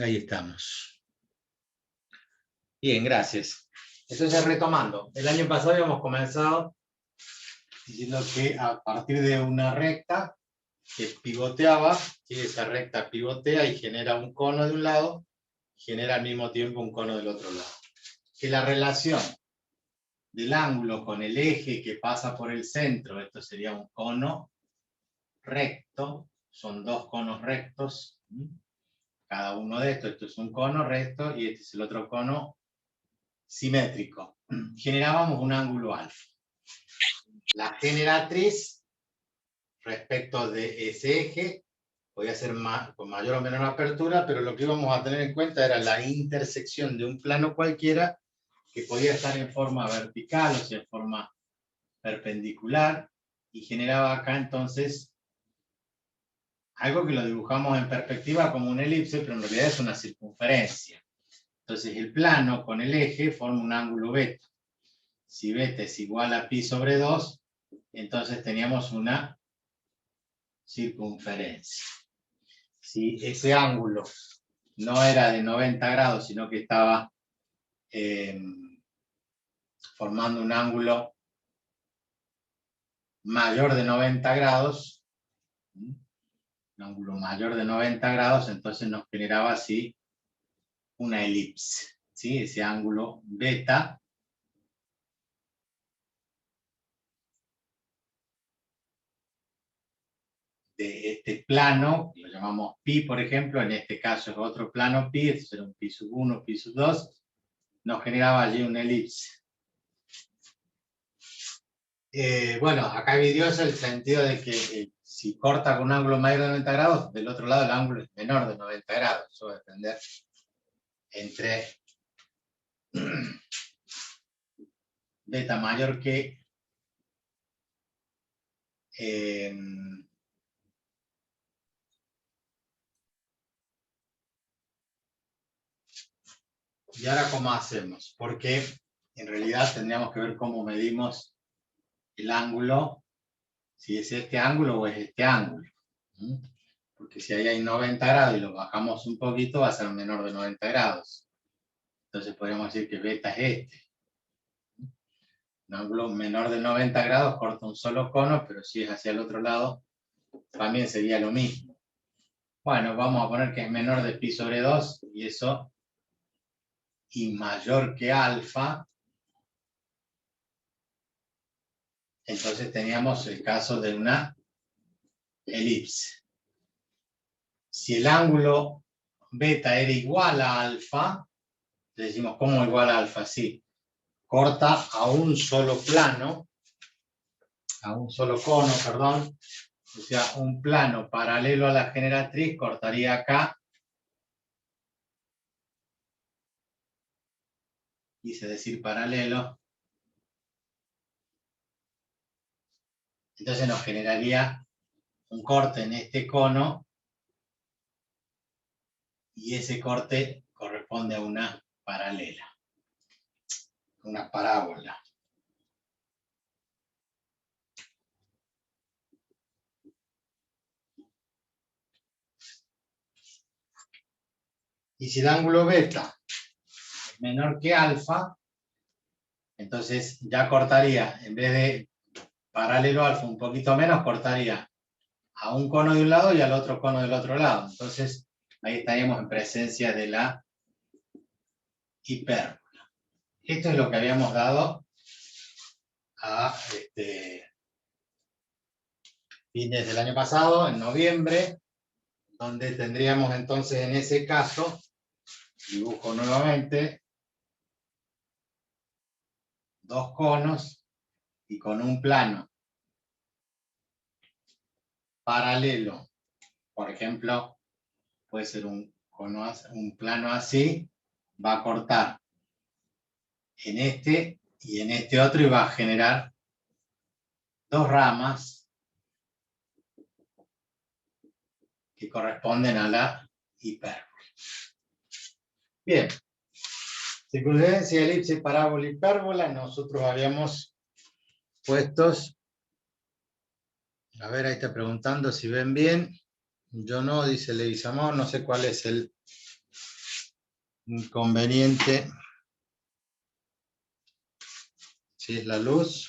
Ahí estamos. Bien, gracias. Entonces, retomando, el año pasado habíamos comenzado diciendo que a partir de una recta que pivoteaba, ¿sí? Esa recta pivotea y genera un cono de un lado, genera al mismo tiempo un cono del otro lado. Que la relación del ángulo con el eje que pasa por el centro, esto sería un cono recto, son dos conos rectos, cada uno de estos, esto es un cono recto y este es el otro cono simétrico. Generábamos un ángulo alfa. La generatriz respecto de ese eje podía ser con mayor o menor apertura, pero lo que íbamos a tener en cuenta era la intersección de un plano cualquiera que podía estar en forma vertical, o sea, en forma perpendicular, y generaba acá entonces algo que lo dibujamos en perspectiva como una elipse, pero en realidad es una circunferencia. Entonces el plano con el eje forma un ángulo beta. Si beta es igual a pi sobre 2, entonces teníamos una circunferencia. Si ese ángulo no era de 90 grados, sino que estaba formando un ángulo mayor de 90 grados, un ángulo mayor de 90 grados, entonces nos generaba así una elipse, ¿sí? Ese ángulo beta de este plano, lo llamamos pi, por ejemplo, en este caso es otro plano pi, esto será un pi sub 1, pi sub 2, nos generaba allí una elipse. Bueno, acá es vidioso el sentido de que si corta con un ángulo mayor de 90 grados, del otro lado el ángulo es menor de 90 grados. Eso va a depender entre beta mayor que y ahora, ¿cómo hacemos? Porque en realidad tendríamos que ver cómo medimos el ángulo, si es este ángulo o es este ángulo. Porque si ahí hay 90 grados y lo bajamos un poquito, va a ser menor de 90 grados. Entonces podríamos decir que beta es este. Un ángulo menor de 90 grados corta un solo cono, pero si es hacia el otro lado, también sería lo mismo. Bueno, vamos a poner que es menor de pi sobre 2, y eso, y mayor que alfa. Entonces teníamos el caso de una elipse. Si el ángulo beta era igual a alfa, le decimos, ¿cómo igual a alfa? Sí, corta a un solo plano, a un solo cono, perdón, o sea, un plano paralelo a la generatriz cortaría acá, quise decir paralelo, entonces nos generaría un corte en este cono, y ese corte corresponde a una paralela, una parábola. Y si el ángulo beta es menor que alfa, entonces ya cortaría, en vez de paralelo alfa un poquito menos, cortaría a un cono de un lado y al otro cono del otro lado. Entonces ahí estaríamos en presencia de la hipérbola. Esto es lo que habíamos dado a fines del año pasado, en noviembre, donde tendríamos entonces en ese caso, dibujo nuevamente, dos conos y con un plano paralelo. Por ejemplo, puede ser un plano así, va a cortar en este y en este otro y va a generar dos ramas que corresponden a la hipérbola. Bien, circunferencia, elipse, parábola, hipérbola, nosotros habíamos puestos, a ver, ahí está preguntando si ven bien, yo no, dice Leguizamón, no sé cuál es el inconveniente si es la luz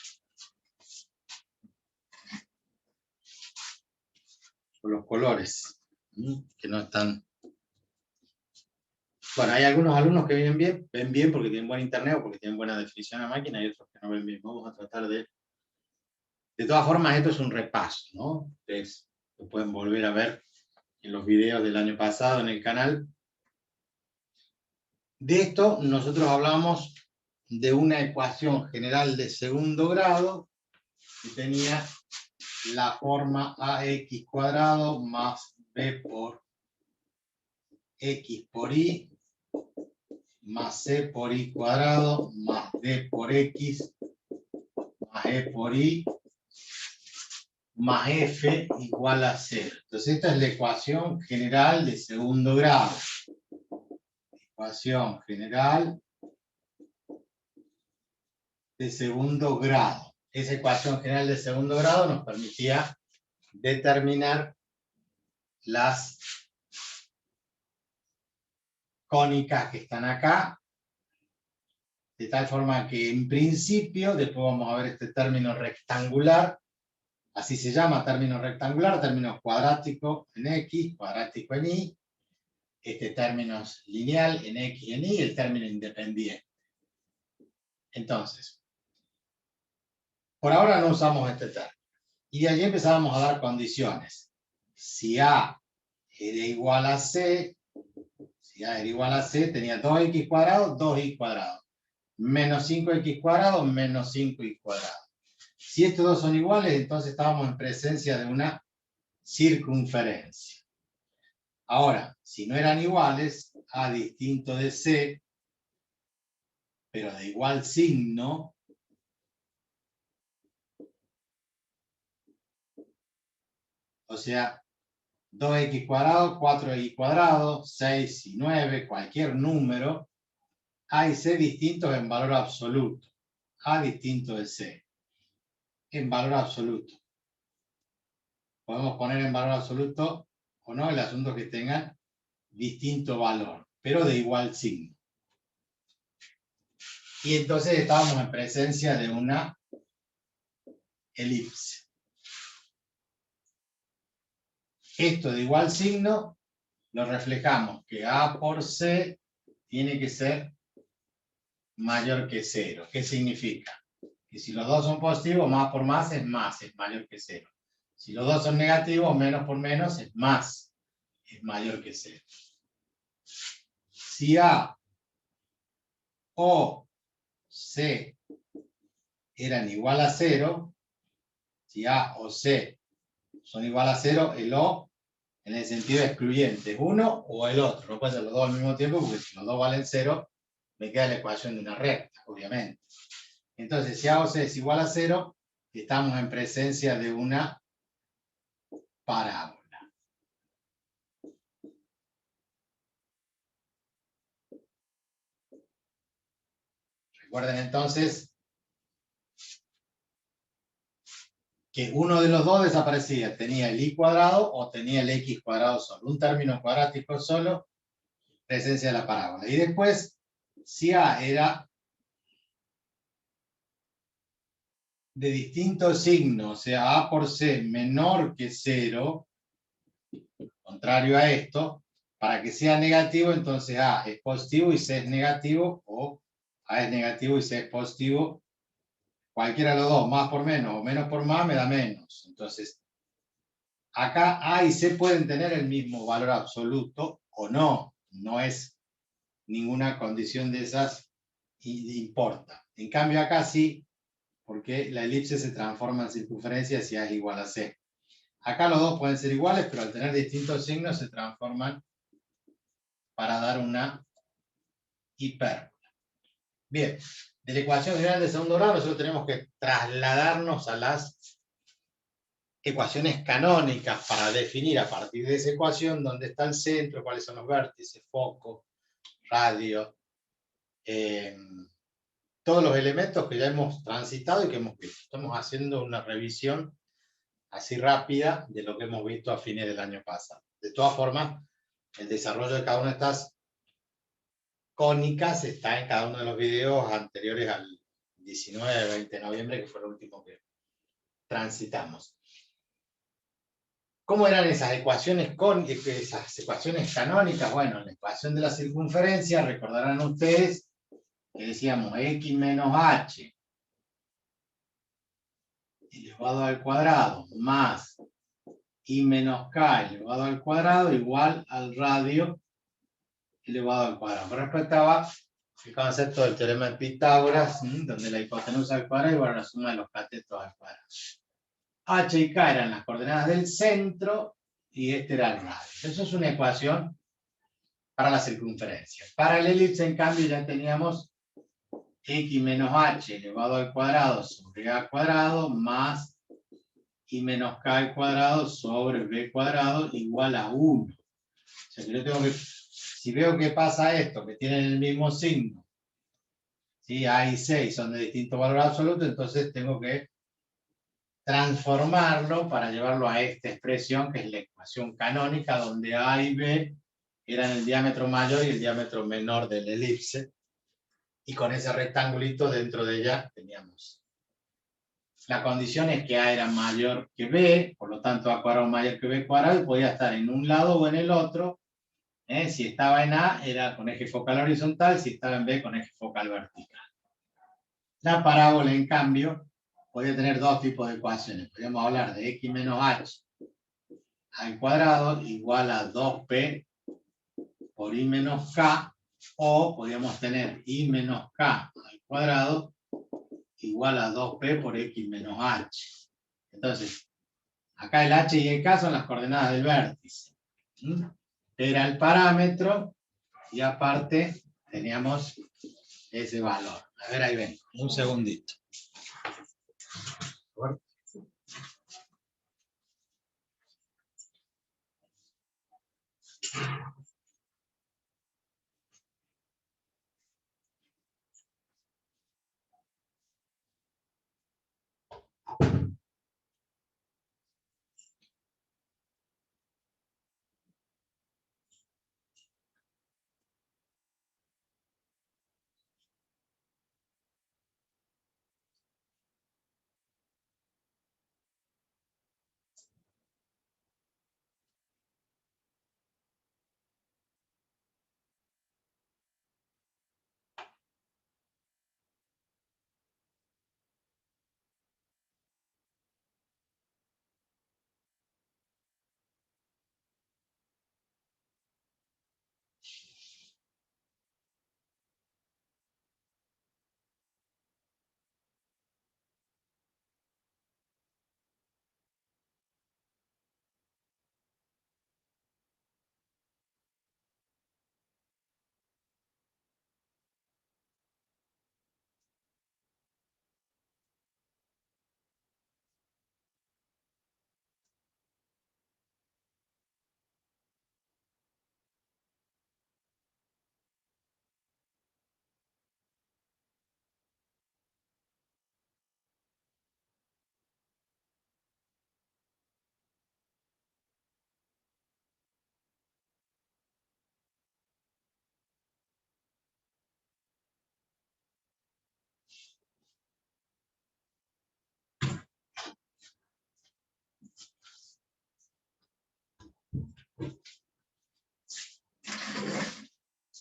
o los colores, que no están. Bueno, hay algunos alumnos que ven bien porque tienen buen internet o porque tienen buena definición a máquina, y otros que no ven bien. Vamos a tratar de... De todas formas, esto es un repaso, ¿no? Ustedes lo pueden volver a ver en los videos del año pasado en el canal. De esto nosotros hablamos de una ecuación general de segundo grado que tenía la forma ax cuadrado más b por x por y más c por y cuadrado más d por x más e por y más f igual a 0. Entonces esta es la ecuación general de segundo grado. Ecuación general de segundo grado. Esa ecuación general de segundo grado nos permitía determinar las cónicas que están acá, de tal forma que en principio, después vamos a ver este término rectangular, así se llama, término rectangular, término cuadrático en x, cuadrático en y, este término es lineal en x y en y, el término independiente. Entonces, por ahora no usamos este término. Y de allí empezábamos a dar condiciones. Si A era igual a C, si A era igual a C, tenía 2x cuadrado, 2y cuadrado. Menos 5x cuadrado, menos 5y cuadrado. Si estos dos son iguales, entonces estábamos en presencia de una circunferencia. Ahora, si no eran iguales, A distinto de C, pero de igual signo, o sea, 2x cuadrado, 4y cuadrado, 6 y 9, cualquier número, A y C distintos en valor absoluto. A distinto de C. En valor absoluto. Podemos poner en valor absoluto o no, el asunto es que tengan distinto valor, pero de igual signo. Y entonces estábamos en presencia de una elipse. Esto de igual signo lo reflejamos que A por C tiene que ser mayor que 0. ¿Qué significa? Que si los dos son positivos, más por más es mayor que 0. Si los dos son negativos, menos por menos es mayor que 0. Si A o C eran igual a 0, si A o C son igual a 0, el O en el sentido excluyente es uno o el otro. No puede ser los dos al mismo tiempo porque si los dos valen 0, me queda la ecuación de una recta, obviamente. Entonces, si A o C es igual a 0, estamos en presencia de una parábola. Recuerden entonces que uno de los dos desaparecía, tenía el y cuadrado o tenía el x cuadrado solo, un término cuadrático solo, presencia de la parábola. Y después, si A era de distinto signo, o sea, A por C menor que 0, contrario a esto, para que sea negativo, entonces A es positivo y C es negativo, o A es negativo y C es positivo. Cualquiera de los dos, más por menos o menos por más, me da menos. Entonces, acá A y C pueden tener el mismo valor absoluto o no. No es ninguna condición de esas y importa. En cambio acá sí, porque la elipse se transforma en circunferencia si A es igual a C. Acá los dos pueden ser iguales, pero al tener distintos signos se transforman para dar una hipérbola. Bien, de la ecuación general de segundo grado nosotros tenemos que trasladarnos a las ecuaciones canónicas para definir a partir de esa ecuación dónde está el centro, cuáles son los vértices, foco, radio, todos los elementos que ya hemos transitado y que hemos visto. Estamos haciendo una revisión así rápida de lo que hemos visto a fines del año pasado. De todas formas, el desarrollo de cada una de estas cónicas está en cada uno de los videos anteriores al 19-20 de noviembre, que fue el último que transitamos. ¿Cómo eran esas ecuaciones canónicas? Bueno, la ecuación de la circunferencia, recordarán ustedes que decíamos x menos h elevado al cuadrado más y menos k elevado al cuadrado igual al radio elevado al cuadrado. Respetaba el concepto del teorema de Pitágoras, donde la hipotenusa al cuadrado igual a la suma de los catetos al cuadrado. H y K eran las coordenadas del centro y este era el radio. Eso es una ecuación para la circunferencia. Para la elipse, en cambio, ya teníamos x menos h elevado al cuadrado sobre a cuadrado más y menos k al cuadrado sobre b cuadrado igual a 1. O sea que yo tengo que, si veo que pasa esto, que tienen el mismo signo, ¿sí? A y 6 son de distinto valor absoluto, entonces tengo que transformarlo para llevarlo a esta expresión que es la ecuación canónica, donde A y B eran el diámetro mayor y el diámetro menor de la elipse, y con ese rectangulito dentro de ella teníamos. La condición es que A era mayor que B, por lo tanto A cuadrado mayor que B cuadrado, y podía estar en un lado o en el otro. Si estaba en A era con eje focal horizontal, si estaba en B con eje focal vertical. La parábola, en cambio, podía tener dos tipos de ecuaciones. Podríamos hablar de x menos h al cuadrado igual a 2p por i menos k, o podríamos tener i menos k al cuadrado igual a 2p por x menos h. Entonces, acá el h y el k son las coordenadas del vértice. Era el parámetro y aparte teníamos ese valor. A ver, ahí ven, un segundito.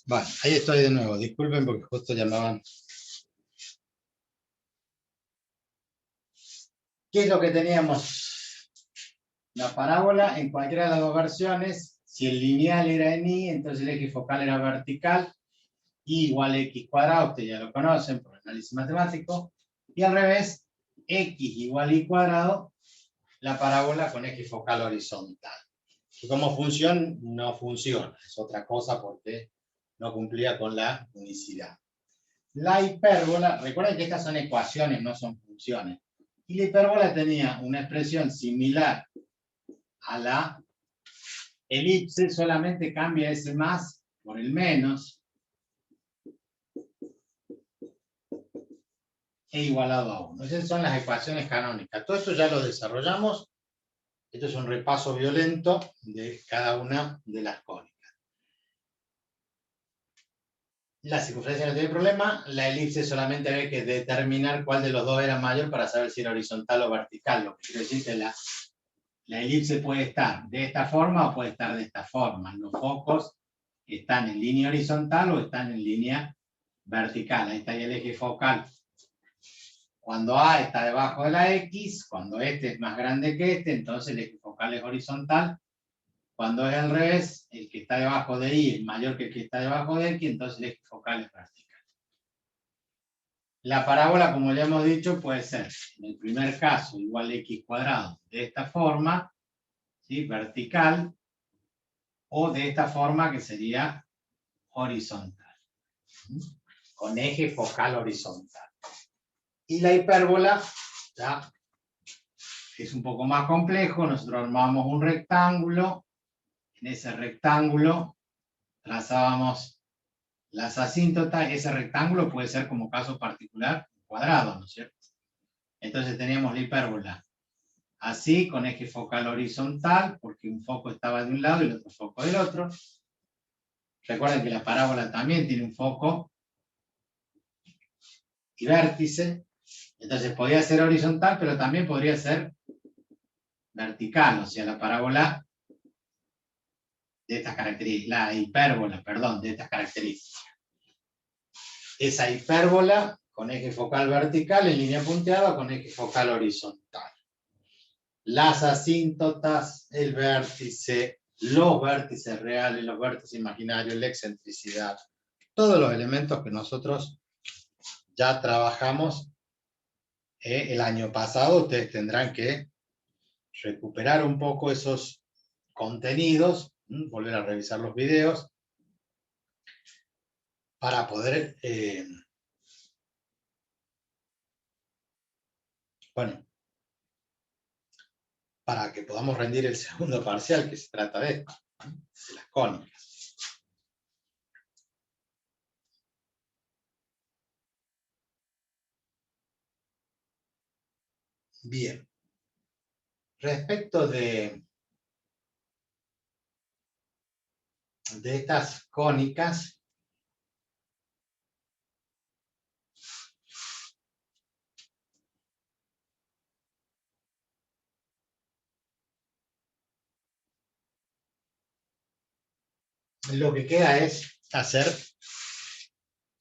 Vale, ahí estoy de nuevo. Disculpen porque justo llamaban. ¿Qué es lo que teníamos? La parábola en cualquiera de las dos versiones, si el lineal era en y, entonces el eje focal era vertical, y igual a x cuadrado, ustedes ya lo conocen por análisis matemático, y al revés, x igual a y cuadrado, la parábola con eje focal horizontal. Y como función no funciona, es otra cosa porque no cumplía con la unicidad. La hipérbola, recuerden que estas son ecuaciones, no son funciones. Y la hipérbola tenía una expresión similar a la elipse, solamente cambia ese más por el menos, e igualado a 1. Esas son las ecuaciones canónicas. Todo esto ya lo desarrollamos. Esto es un repaso violento de cada una de las cónicas. La circunferencia no tiene problema, la elipse solamente había que determinar cuál de los dos era mayor para saber si era horizontal o vertical. Lo que quiero decir que la elipse puede estar de esta forma o puede estar de esta forma. Los focos están en línea horizontal o están en línea vertical. Ahí está el eje focal. Cuando A está debajo de la X, cuando este es más grande que este, entonces el eje focal es horizontal. Cuando es al revés, el que está debajo de Y es mayor que el que está debajo de X, entonces el eje focal es vertical. La parábola, como ya hemos dicho, puede ser, en el primer caso, igual a X cuadrado, de esta forma, ¿sí? Vertical, o de esta forma que sería horizontal, con eje focal horizontal. Y la hipérbola, ya es un poco más complejo. Nosotros armamos un rectángulo, en ese rectángulo trazábamos las asíntotas. Ese rectángulo puede ser, como caso particular, un cuadrado, ¿no es cierto? Entonces teníamos la hipérbola así, con eje focal horizontal, porque un foco estaba de un lado y el otro foco del otro. Recuerden que la parábola también tiene un foco y vértice. Entonces podría ser horizontal, pero también podría ser vertical, o sea, la parábola de estas características, la hipérbola, perdón, de estas características. Esa hipérbola con eje focal vertical en línea punteada con eje focal horizontal. Las asíntotas, el vértice, los vértices reales, los vértices imaginarios, la excentricidad, todos los elementos que nosotros ya trabajamos el año pasado. Ustedes tendrán que recuperar un poco esos contenidos, volver a revisar los videos para poder, bueno, para que podamos rendir el segundo parcial, que se trata de esto, de las cónicas. Bien. Respecto de estas cónicas, lo que queda es hacer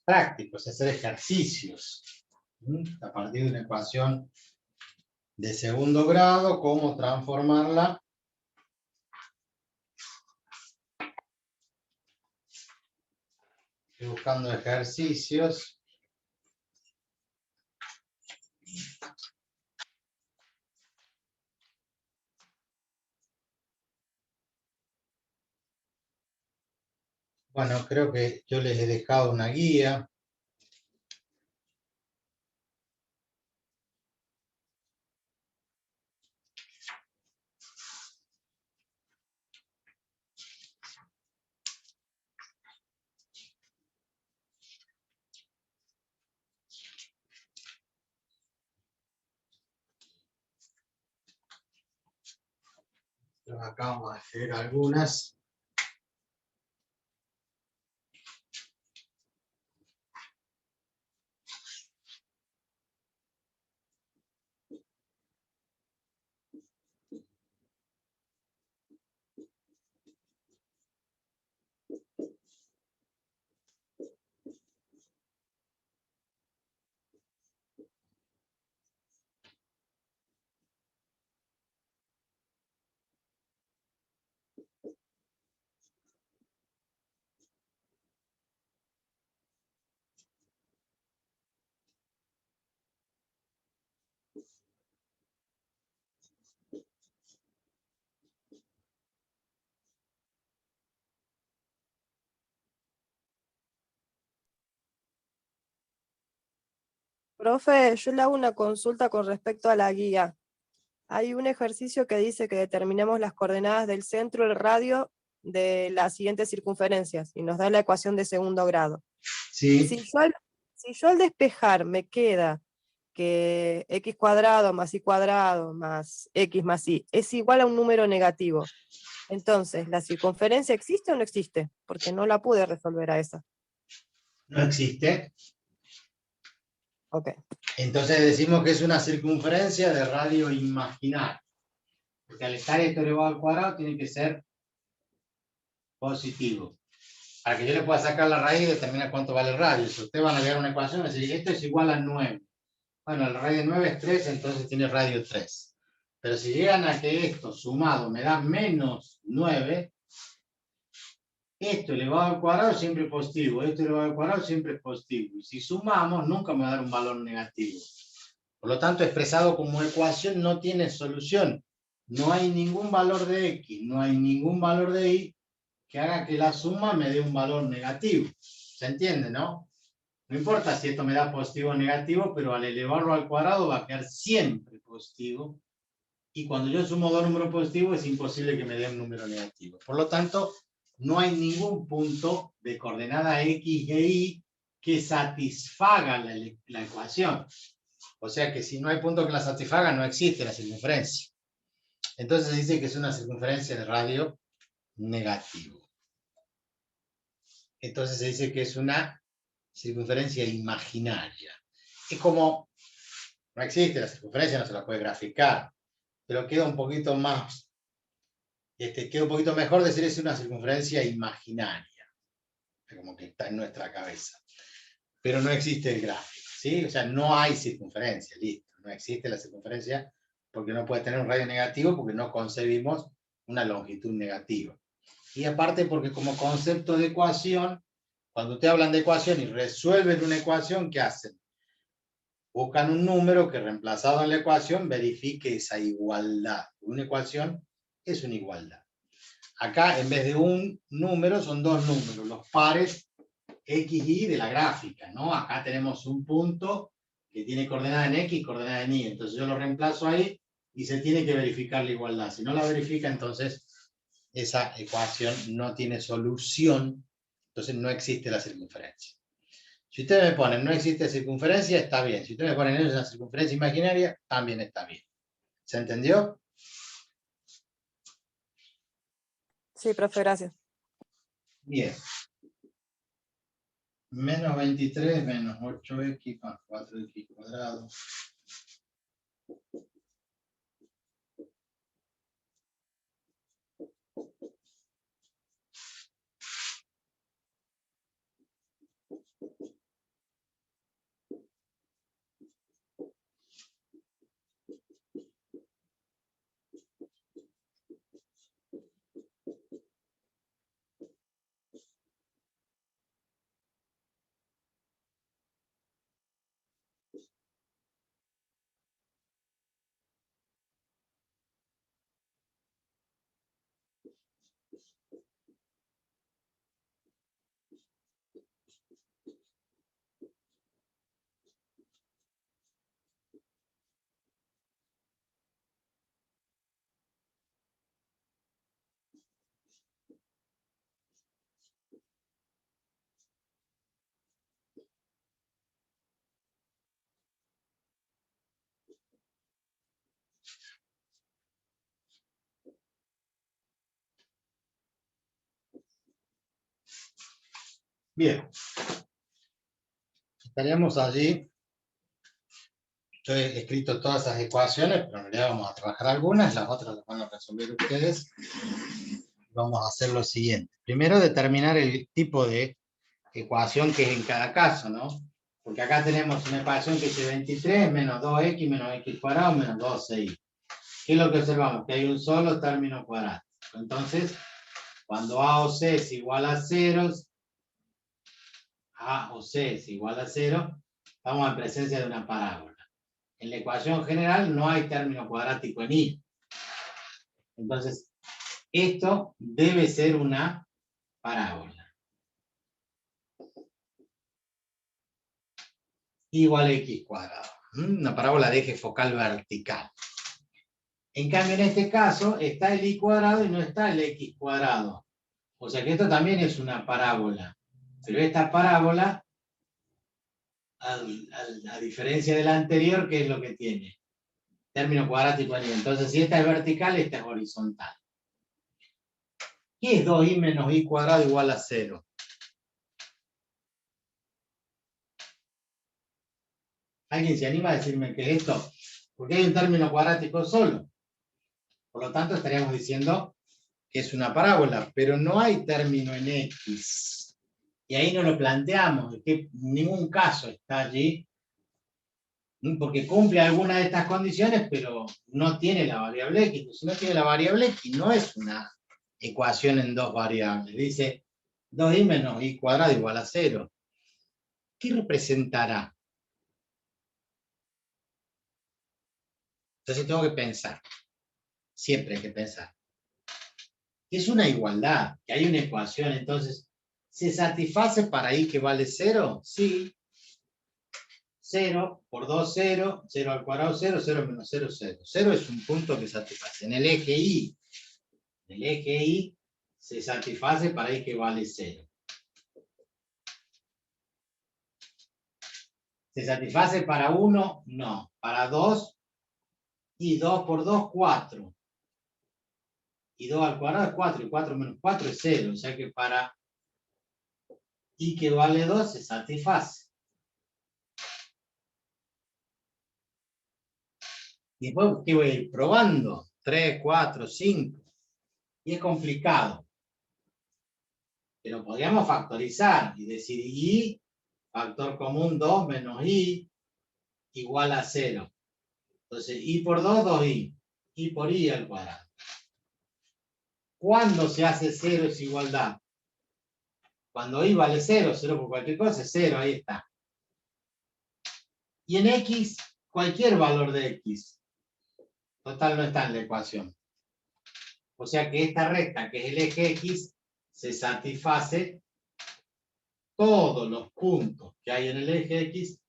prácticos, hacer ejercicios, a partir de una ecuación de segundo grado, cómo transformarla buscando ejercicios. Bueno, creo que yo les he dejado una guía. Acá vamos a hacer algunas. Profe, yo le hago una consulta con respecto a la guía. Hay un ejercicio que dice que determinemos las coordenadas del centro, el radio de las siguientes circunferencias y nos da la ecuación de segundo grado. Sí. Si yo al despejar me queda que x cuadrado más y cuadrado más x más y es igual a un número negativo, entonces, ¿la circunferencia existe o no existe? Porque no la pude resolver a esa. No existe. Ok. Entonces decimos que es una circunferencia de radio imaginario. Porque al estar esto elevado al cuadrado tiene que ser positivo. Para que yo le pueda sacar la raíz y determinar cuánto vale el radio. Si ustedes van a llegar a una ecuación y decir, esto es igual a 9. Bueno, la raíz de 9 es 3, entonces tiene radio 3. Pero si llegan a que esto sumado me da menos 9, esto elevado al cuadrado siempre es positivo, esto elevado al cuadrado siempre es positivo. Y si sumamos, nunca me va a dar un valor negativo. Por lo tanto, expresado como ecuación no tiene solución. No hay ningún valor de X, no hay ningún valor de Y que haga que la suma me dé un valor negativo. ¿Se entiende, no? No importa si esto me da positivo o negativo, pero al elevarlo al cuadrado va a quedar siempre positivo. Y cuando yo sumo dos números positivos es imposible que me dé un número negativo. Por lo tanto, no hay ningún punto de coordenada X e Y que satisfaga la ecuación. O sea que si no hay punto que la satisfaga, no existe la circunferencia. Entonces se dice que es una circunferencia de radio negativo. Entonces se dice que es una circunferencia imaginaria. Es como, no existe la circunferencia, no se la puede graficar, pero queda un poquito más, queda un poquito mejor decir es una circunferencia imaginaria, como que está en nuestra cabeza. Pero no existe el gráfico, ¿sí? O sea, no hay circunferencia, listo. No existe la circunferencia porque no puede tener un radio negativo porque no concebimos una longitud negativa. Y aparte porque como concepto de ecuación, cuando te hablan de ecuación y resuelven una ecuación, ¿qué hacen? Buscan un número que reemplazado en la ecuación verifique esa igualdad. Una ecuación es una igualdad. Acá en vez de un número son dos números, los pares X y Y de la gráfica, ¿no? Acá tenemos un punto que tiene coordenada en X y coordenada en Y. Entonces yo lo reemplazo ahí y se tiene que verificar la igualdad. Si no la verifica, entonces esa ecuación no tiene solución, entonces no existe la circunferencia. Si ustedes me ponen no existe circunferencia, está bien. Si ustedes me ponen es una circunferencia imaginaria, también está bien. ¿Se entendió? Sí, profe, gracias. Bien. Menos 23 menos 8x más 4x cuadrado. Bien. Estaríamos allí. Yo he escrito todas esas ecuaciones, pero en realidad vamos a trabajar algunas, las otras las van a resolver ustedes. Vamos a hacer lo siguiente. Primero determinar el tipo de ecuación que es en cada caso, ¿no? Porque acá tenemos una ecuación que dice 23 menos 2x menos x cuadrado menos 12y. ¿Qué es lo que observamos? Que hay un solo término cuadrático. Entonces, cuando a o c es igual a 0, a o c es igual a 0, estamos en presencia de una parábola. En la ecuación general no hay término cuadrático en y. Entonces, esto debe ser una parábola. Igual a x cuadrado. Una parábola de eje focal vertical. En cambio, en este caso, está el y cuadrado y no está el x cuadrado. O sea que esto también es una parábola. Pero esta parábola, a diferencia de la anterior, ¿qué es lo que tiene? Término cuadrático en y. Entonces, si esta es vertical, esta es horizontal. ¿Qué es 2y menos y cuadrado igual a 0? ¿Alguien se anima a decirme qué es esto? Porque hay un término cuadrático solo. Por lo tanto, estaríamos diciendo que es una parábola, pero no hay término en X. Y ahí no lo planteamos, es que en ningún caso está allí, porque cumple alguna de estas condiciones, pero no tiene la variable X. Si no tiene la variable X, no es una ecuación en dos variables. Dice 2y menos y cuadrado igual a 0. ¿Qué representará? Entonces tengo que pensar. Siempre hay que pensar. Es una igualdad, que hay una ecuación, entonces, ¿se satisface para i que vale 0? Sí. 0 por 2, 0, 0 al cuadrado, 0, 0 menos 0, 0. 0 es un punto que satisface. En el eje Y se satisface para i que vale 0. ¿Se satisface para 1? No. Para 2, y 2 por 2, 4. Y 2 al cuadrado es 4, y 4 menos 4 es 0. O sea que para i que vale 2 se satisface. Y después, ¿qué voy a ir probando? 3, 4, 5. Y es complicado. Pero podríamos factorizar y decir i, factor común 2 menos i, igual a 0. Entonces, i por 2, 2i. I por i al cuadrado. ¿Cuándo se hace 0 es igualdad? Cuando i vale 0, 0 por cualquier cosa es 0, ahí está. Y en x, cualquier valor de x. Total, no está en la ecuación. O sea que esta recta, que es el eje x, se satisface todos los puntos que hay en el eje x,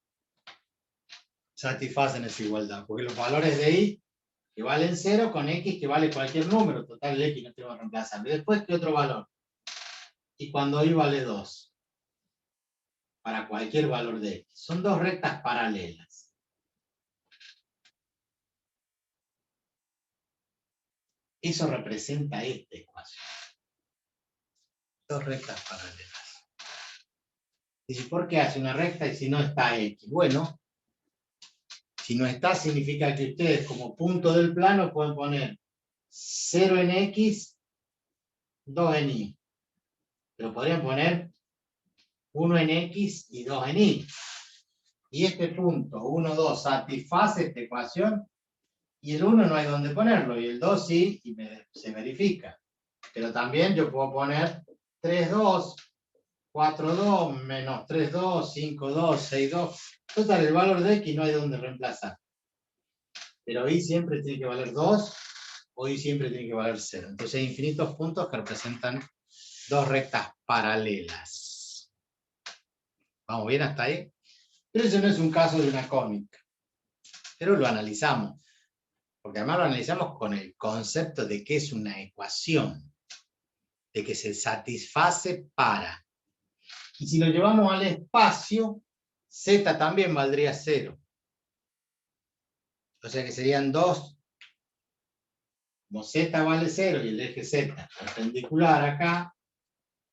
satisfacen esa igualdad. Porque los valores de i, que valen 0, con x, que vale cualquier número. Total, el x no tengo que reemplazarlo. Y después, ¿qué otro valor? Y cuando i vale 2. Para cualquier valor de x. Son dos rectas paralelas. Eso representa esta ecuación. Dos rectas paralelas. Dice, ¿por qué hace una recta y si no está X? Bueno, si no está, significa que ustedes como punto del plano pueden poner 0 en X, 2 en Y. Pero podrían poner 1 en X y 2 en Y. Y este punto, 1, 2, satisface esta ecuación, y el 1 no hay donde ponerlo, y el 2 sí, y se verifica. Pero también yo puedo poner 3, 2, 4, 2, menos 3, 2, 5, 2, 6, 2. Total, el valor de X no hay donde reemplazar. Pero Y siempre tiene que valer 2, o Y siempre tiene que valer 0. Entonces hay infinitos puntos que representan dos rectas paralelas. ¿Vamos bien hasta ahí? Pero eso no es un caso de una cónica. Pero lo analizamos. Porque además lo analizamos con el concepto de que es una ecuación. De que se satisface para. Y si lo llevamos al espacio, z también valdría 0. O sea que serían 2. Como z vale 0 y el eje z perpendicular acá,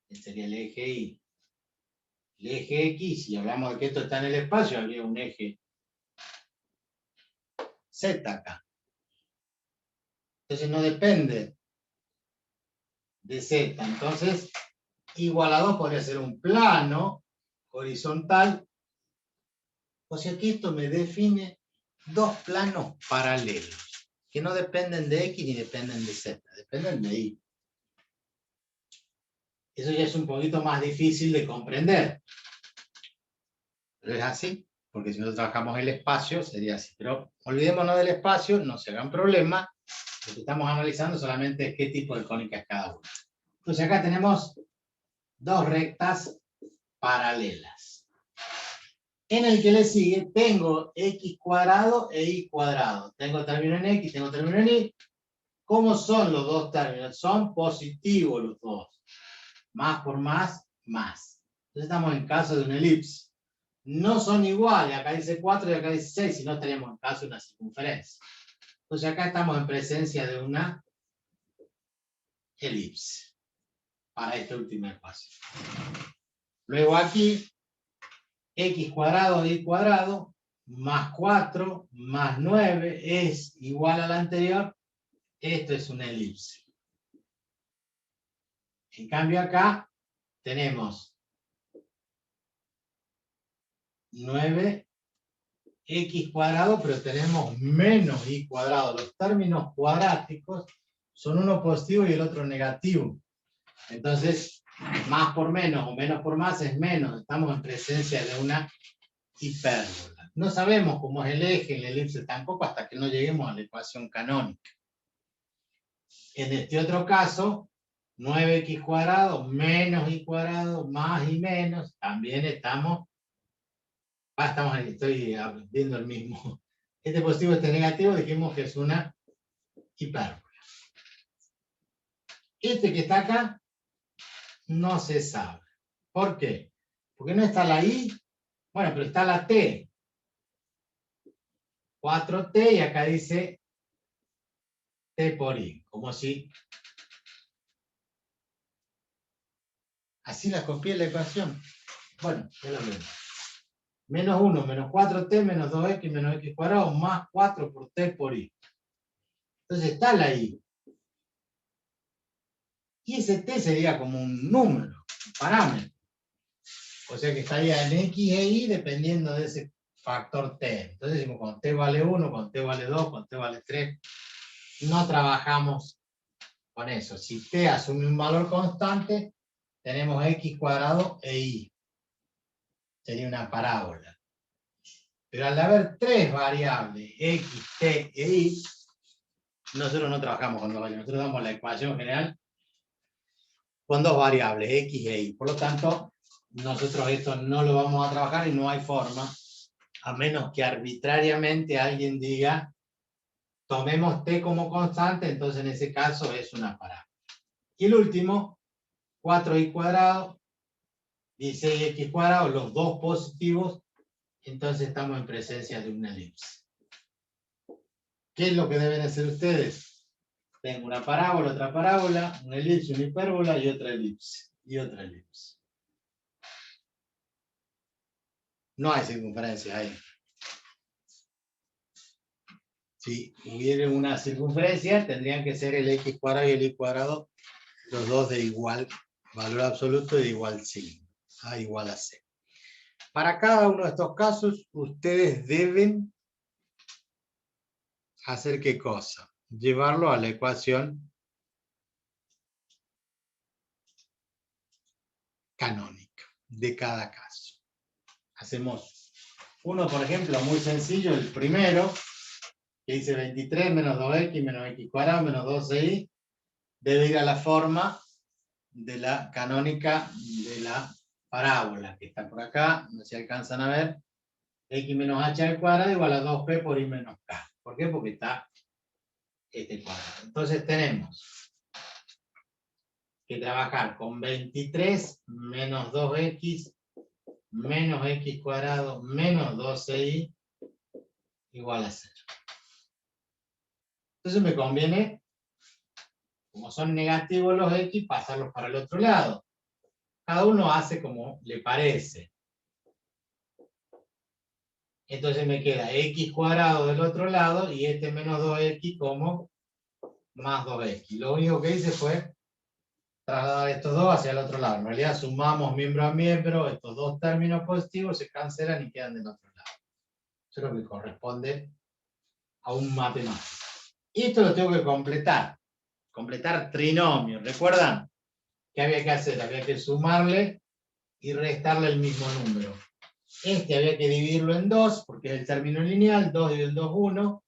sería el eje Y. El eje X, si hablamos de que esto está en el espacio, habría un eje Z acá. Entonces no depende de Z. Entonces, igual a 2 podría ser un plano horizontal. O sea que esto me define dos planos paralelos, que no dependen de X ni dependen de Z, dependen de Y. Eso ya es un poquito más difícil de comprender. Pero es así, porque si nosotros trabajamos el espacio, sería así. Pero olvidémonos del espacio, no se hagan problema. Lo que estamos analizando solamente es qué tipo de cónica es cada una. Entonces acá tenemos dos rectas paralelas. En el que le sigue tengo x cuadrado e y cuadrado. Tengo término en x, tengo término en y. ¿Cómo son los dos términos? Son positivos los dos. Más por más, más. Entonces estamos en caso de una elipse. No son iguales, acá dice 4 y acá dice 6, si no estaríamos en caso de una circunferencia. Entonces acá estamos en presencia de una elipse para este último espacio. Luego aquí, x cuadrado y cuadrado más 4 más 9 es igual a la anterior. Esto es una elipse. En cambio acá tenemos 9x², pero tenemos menos y cuadrado. Los términos cuadráticos son uno positivo y el otro negativo. Entonces, más por menos o menos por más es menos. Estamos en presencia de una hipérbola. No sabemos cómo es el eje en la elipse tampoco hasta que no lleguemos a la ecuación canónica. En este otro caso, 9x² menos y² más y menos, también estoy viendo el mismo. Este positivo, este negativo, dijimos que es una hipérbola. Este que está acá, no se sabe. ¿Por qué? Porque no está la I, bueno, pero está la T. 4T y acá dice T por I, como si así la copié la ecuación. Bueno, ya lo vemos. Menos 1, menos 4T, menos 2X, menos X² más 4 por T por I. Entonces está la I. Y ese T sería como un número, un parámetro. O sea que estaría en X e Y dependiendo de ese factor T. Entonces decimos cuando T vale 1, cuando T vale 2, cuando T vale 3. No trabajamos con eso. Si T asume un valor constante, tenemos X² e Y. Sería una parábola. Pero al haber tres variables, X, T e Y, nosotros no trabajamos con dos variables. Nosotros damos la ecuación general con dos variables, X e Y. Por lo tanto, nosotros esto no lo vamos a trabajar y no hay forma, a menos que arbitrariamente alguien diga, tomemos T como constante, entonces en ese caso es una parábola. Y el último, 4y², 16x², los dos positivos, entonces estamos en presencia de una elipse. ¿Qué es lo que deben hacer ustedes? Tengo una parábola, otra parábola, una elipse, una hipérbola y otra elipse. Y otra elipse. No hay circunferencia ahí. Si hubiera una circunferencia, tendrían que ser el X² y el Y², los dos de igual valor absoluto y de igual signo. A igual a C. Para cada uno de estos casos, ustedes deben hacer ¿qué cosa? Llevarlo a la ecuación canónica de cada caso. Hacemos uno, por ejemplo, muy sencillo, el primero, que dice 23 menos 2x menos x² menos 12y, debe ir a la forma de la canónica de la parábola, que está por acá, no se alcanzan a ver, x menos h al cuadrado igual a 2p por y menos k. ¿Por qué? Porque está este cuadrado. Entonces tenemos que trabajar con 23 menos 2x menos x² menos 12y igual a 0. Entonces me conviene, como son negativos los x, pasarlos para el otro lado. Cada uno hace como le parece. Entonces me queda x² del otro lado y este menos 2x como más 2x. Lo único que hice fue trasladar estos dos hacia el otro lado. En realidad sumamos miembro a miembro, estos dos términos positivos se cancelan y quedan del otro lado. Eso es lo que corresponde a un matemático. Y esto lo tengo que completar. Completar trinomio. ¿Recuerdan? ¿Qué había que hacer? Había que sumarle y restarle el mismo número. Este había que dividirlo en 2, porque es el término lineal, 2 y el 2, 1.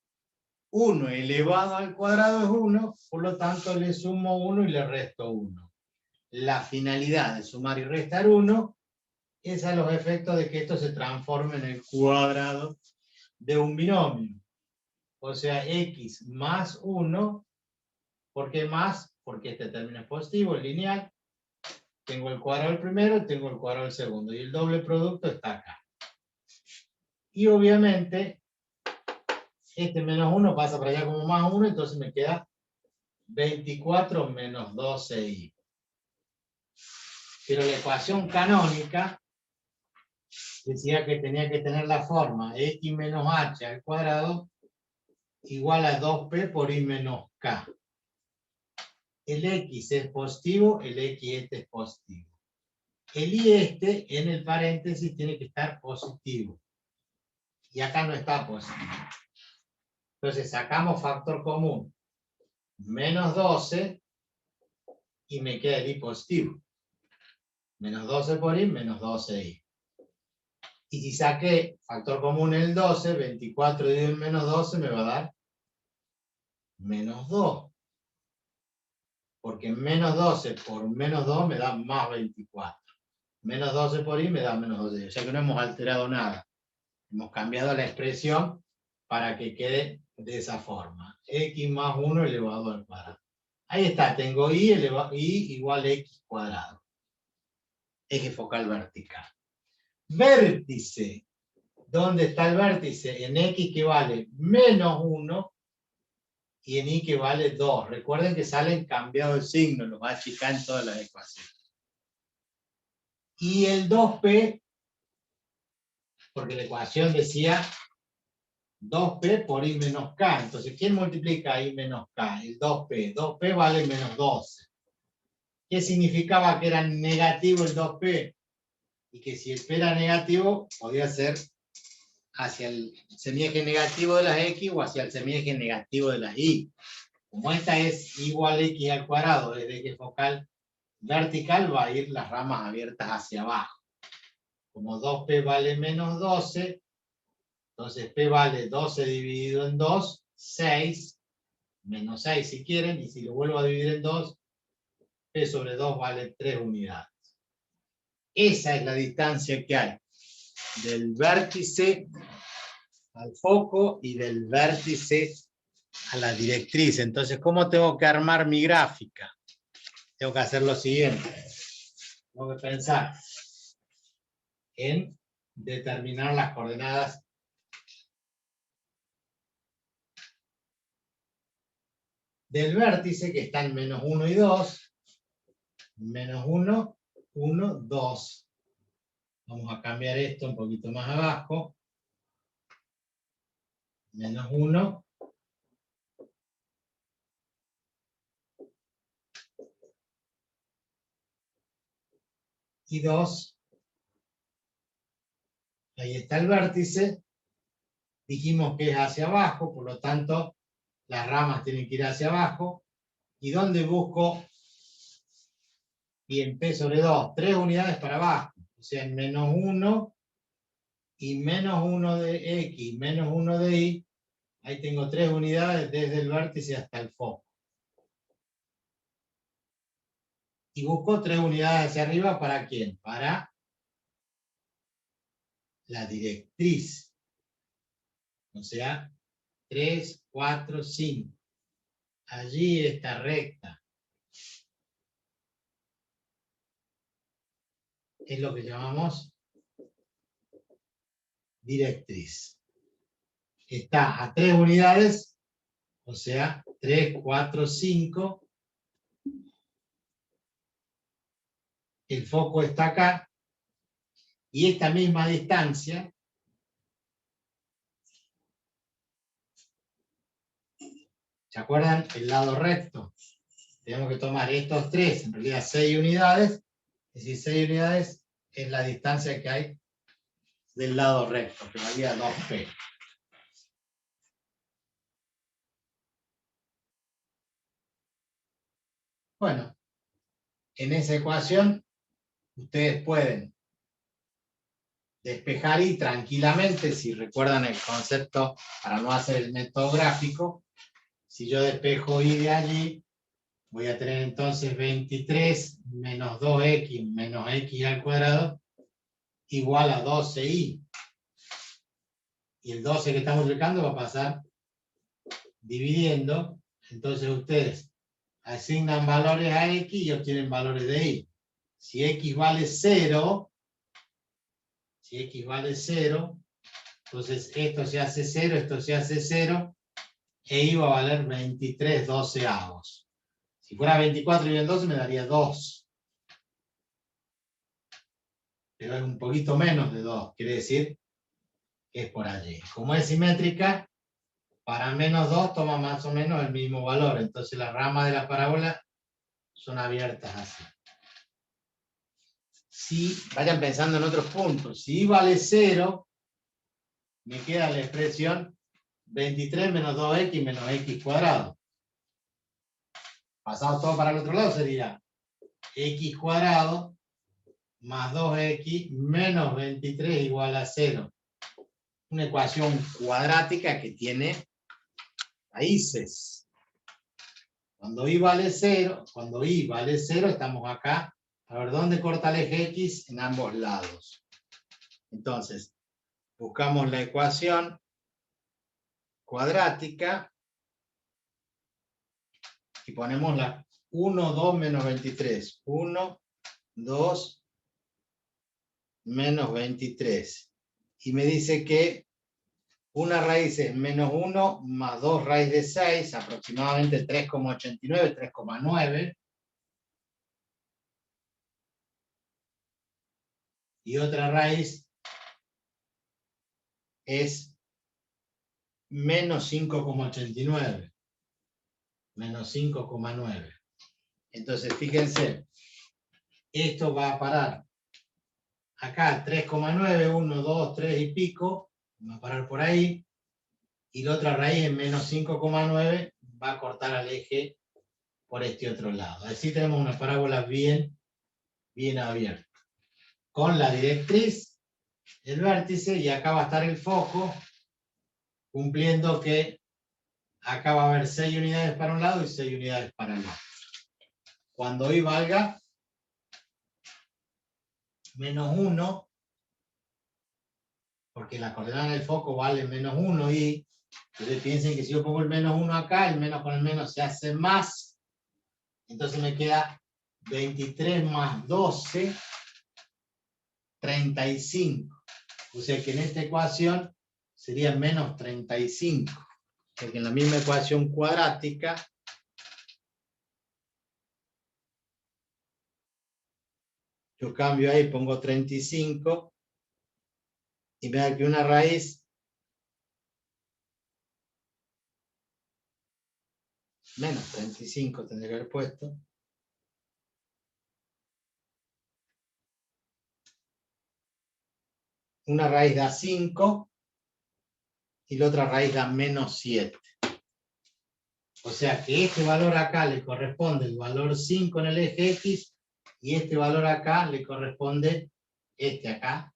1 elevado al cuadrado es 1, por lo tanto le sumo 1 y le resto 1. La finalidad de sumar y restar 1 es a los efectos de que esto se transforme en el cuadrado de un binomio. O sea, x más 1, ¿por qué más? Porque este término es positivo, es lineal. Tengo el cuadrado del primero y tengo el cuadrado del segundo. Y el doble producto está acá. Y obviamente, este menos 1 pasa para allá como más 1, entonces me queda 24 menos 12y. Pero la ecuación canónica decía que tenía que tener la forma x menos h al cuadrado igual a 2p por y menos k. El x es positivo, el x este es positivo. El y este en el paréntesis tiene que estar positivo. Y acá no está positivo. Entonces sacamos factor común. Menos 12 y me queda el y positivo. Menos 12 por y, menos 12y. Y si saqué factor común el 12, 24 dividido en menos 12 me va a dar menos 2. Porque menos 12 por menos 2 me da más 24. Menos 12 por y me da menos 12. O sea que no hemos alterado nada. Hemos cambiado la expresión para que quede de esa forma. X más 1 elevado al cuadrado. Ahí está, tengo y igual a x cuadrado. Eje focal vertical. Vértice. ¿Dónde está el vértice? En x que vale menos 1 y en y que vale 2. Recuerden que salen cambiado el signo, los va a achicar en todas las ecuaciones. Y el 2p, porque la ecuación decía 2p por y menos k. Entonces, ¿quién multiplica y menos k? El 2p. 2p vale menos 12. ¿Qué significaba que era negativo el 2p? Y que si el p era negativo, podía ser hacia el semieje negativo de las x o hacia el semieje negativo de las y. Como esta es igual a x al cuadrado desde eje focal vertical, va a ir las ramas abiertas hacia abajo. Como 2p vale menos 12, entonces p vale 12 dividido en 2, 6, menos 6 si quieren, y si lo vuelvo a dividir en 2, p sobre 2 vale 3 unidades. Esa es la distancia que hay del vértice al foco y del vértice a la directriz. Entonces, ¿cómo tengo que armar mi gráfica? Tengo que hacer lo siguiente. Tengo que pensar en determinar las coordenadas del vértice, que están menos 1 y 2. Menos 1, 1, 2. Vamos a cambiar esto un poquito más abajo. Menos 1. Y 2. Ahí está el vértice. Dijimos que es hacia abajo, por lo tanto, las ramas tienen que ir hacia abajo. ¿Y dónde busco? Bien, p sobre 2. 3 unidades para abajo. O sea, en menos 1 y menos 1 de x, menos 1 de y. Ahí tengo 3 unidades desde el vértice hasta el foco. Y busco 3 unidades hacia arriba, ¿para quién? Para la directriz. O sea, 3, 4, 5. Allí esta recta es lo que llamamos directriz. Está a 3 unidades, o sea, 3, 4, 5. El foco está acá. Y esta misma distancia ¿se acuerdan? El lado recto. Tenemos que tomar estos 3, en realidad 6 unidades. Es decir, 6 unidades es la distancia que hay del lado recto, que valía 2p. Bueno, en esa ecuación ustedes pueden despejar y tranquilamente, si recuerdan el concepto para no hacer el método gráfico, si yo despejo y de allí, voy a tener entonces 23 menos 2x menos x al cuadrado igual a 12y. Y el 12 que estamos multiplicando va a pasar dividiendo. Entonces ustedes asignan valores a x y obtienen valores de y. Si x vale 0, entonces esto se hace 0, esto se hace 0, e y va a valer 23 doceavos. Si fuera 24 y en 12 me daría 2. pero es un poquito menos de 2, quiere decir que es por allí. Como es simétrica, para menos 2 toma más o menos el mismo valor, entonces las ramas de la parábola son abiertas así. Si, vayan pensando en otros puntos, si y vale 0, me queda la expresión 23 menos 2x menos x cuadrado. Pasado todo para el otro lado sería x cuadrado más 2x menos 23 igual a 0. Una ecuación cuadrática que tiene raíces. Cuando y vale 0, estamos acá. A ver, ¿dónde corta el eje x? En ambos lados. Entonces, buscamos la ecuación cuadrática y ponemos la 1, 2 menos 23. 1, 2 menos 23. Y me dice que una raíz es menos 1 más 2 raíz de 6, aproximadamente 3,89, 3,9. Y otra raíz es menos 5,89. Menos 5,9. Entonces, fíjense, esto va a parar acá 3,9, 1, 2, 3 y pico, va a parar por ahí, y la otra raíz en menos 5,9 va a cortar al eje por este otro lado. Así tenemos una parábola bien abierta. Con la directriz, el vértice, y acá va a estar el foco, cumpliendo que acá va a haber 6 unidades para un lado y 6 unidades para el otro. Cuando y valga menos 1, porque la coordenada del foco vale menos 1 y entonces piensen que si yo pongo el menos 1 acá, el menos con el menos se hace más, entonces me queda 23 más 12, 35. O sea que en esta ecuación sería menos 35, porque en la misma ecuación cuadrática yo cambio ahí, pongo 35 y me da que una raíz menos 35 tendría que haber puesto. Una raíz da 5 y la otra raíz da menos 7. O sea que este valor acá le corresponde el valor 5 en el eje X y este valor acá le corresponde, este acá,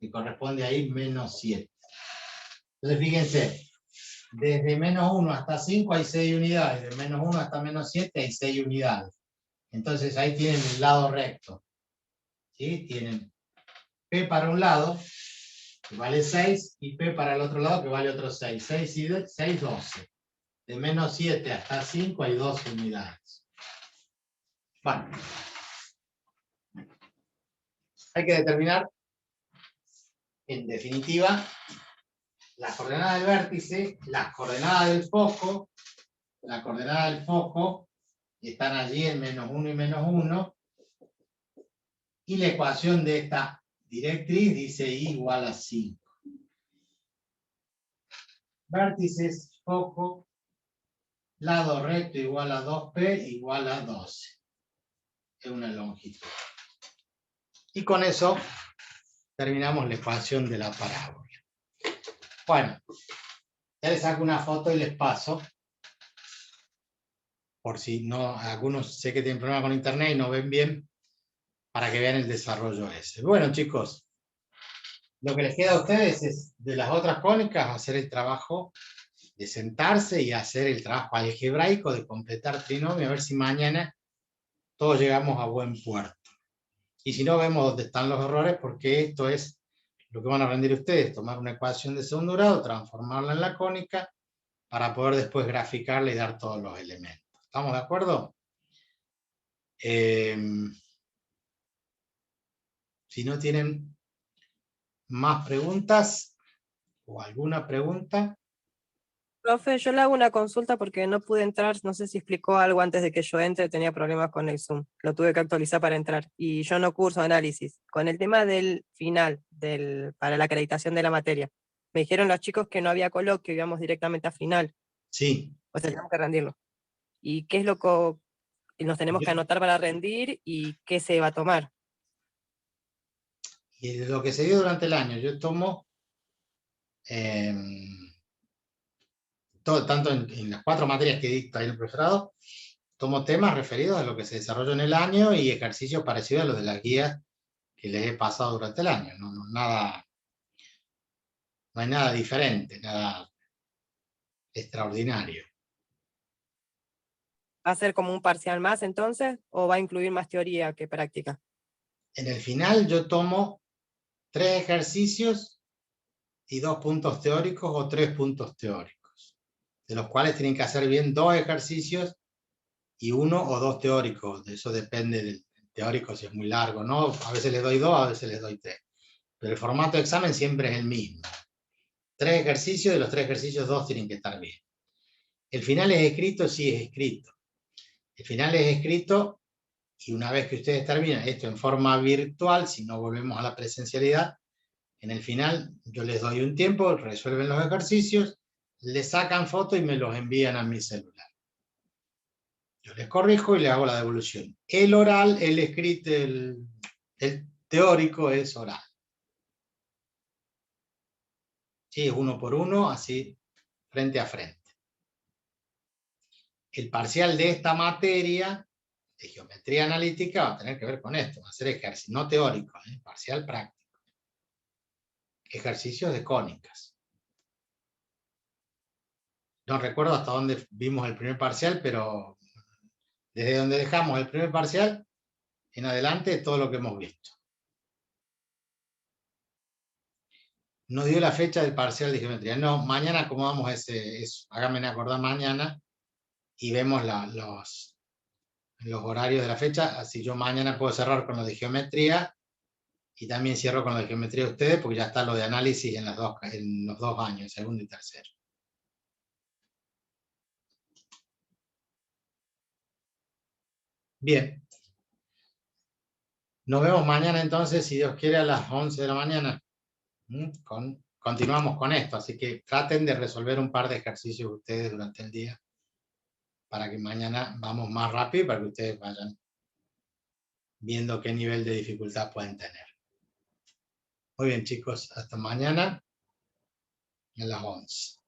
le corresponde ahí menos 7. Entonces fíjense, desde menos 1 hasta 5 hay 6 unidades, de menos 1 hasta menos 7 hay 6 unidades. Entonces ahí tienen el lado recto. ¿Sí? Tienen P para un lado, que vale 6, y P para el otro lado, que vale otro 6. 6 y 6, 12. De menos 7 hasta 5 hay 12 unidades. Bueno. Hay que determinar, en definitiva, las coordenadas del vértice, las coordenadas del foco, la coordenada del foco, que están allí en menos 1 y menos 1, y la ecuación de esta directriz dice I igual a 5. Vértices, foco, lado recto igual a 2P igual a 12. Es una longitud. Y con eso terminamos la ecuación de la parábola. Bueno, ya les saco una foto y les paso, por si no, algunos sé que tienen problemas con internet y no ven bien, para que vean el desarrollo ese. Bueno, chicos, lo que les queda a ustedes es, de las otras cónicas, hacer el trabajo de sentarse y hacer el trabajo algebraico de completar trinomio, a ver si mañana todos llegamos a buen puerto. Y si no, vemos dónde están los errores, porque esto es lo que van a aprender ustedes, tomar una ecuación de segundo grado, transformarla en la cónica, para poder después graficarla y dar todos los elementos. ¿Estamos de acuerdo? Si no tienen más preguntas o alguna pregunta, Profe, yo le hago una consulta porque no pude entrar, no sé si explicó algo antes de que yo entre, tenía problemas con el Zoom, lo tuve que actualizar para entrar, y yo no curso análisis. Con el tema del final, para la acreditación de la materia, me dijeron los chicos que no había coloquio, íbamos directamente a final, Sí. o sea, tenemos que rendirlo. ¿Y qué es lo que nos tenemos que anotar para rendir y qué se va a tomar? Y de lo que se dio durante el año, yo tomo tanto en las 4 materias que dicta ahí el profesorado, tomo temas referidos a lo que se desarrolló en el año y ejercicios parecidos a los de las guías que les he pasado durante el año. No hay nada diferente, nada extraordinario. ¿Va a ser como un parcial más entonces o va a incluir más teoría que práctica? En el final yo tomo 3 ejercicios y 2 puntos teóricos o 3 puntos teóricos, de los cuales tienen que hacer bien 2 ejercicios y 1 o 2 teóricos. De eso depende del teórico si es muy largo, ¿no? A veces les doy 2, a veces les doy 3. Pero el formato de examen siempre es el mismo. 3 ejercicios, de los 3 ejercicios 2 tienen que estar bien. El final es escrito, sí es escrito. El final es escrito y una vez que ustedes terminan esto en forma virtual, si no volvemos a la presencialidad, en el final yo les doy un tiempo, resuelven los ejercicios, les sacan foto y me los envían a mi celular. Yo les corrijo y les hago la devolución. El oral, el escrito, el teórico es oral. Sí, es 1 por 1, así, frente a frente. El parcial de esta materia, de geometría analítica, va a tener que ver con esto, va a ser ejercicio, no teórico, parcial práctico. Ejercicios de cónicas. No recuerdo hasta dónde vimos el primer parcial, pero desde donde dejamos el primer parcial, en adelante, todo lo que hemos visto. No dio la fecha del parcial de geometría. No, mañana acomodamos eso. Háganme acordar mañana y vemos los horarios de la fecha. Así yo mañana puedo cerrar con lo de geometría y también cierro con lo de geometría de ustedes, porque ya está lo de análisis en los 2 años, segundo y tercero. Bien. Nos vemos mañana entonces, si Dios quiere, a las 11 de la mañana. Continuamos con esto, así que traten de resolver un par de ejercicios ustedes durante el día para que mañana vamos más rápido y para que ustedes vayan viendo qué nivel de dificultad pueden tener. Muy bien, chicos, hasta mañana a las 11.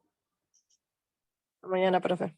Mañana, profe.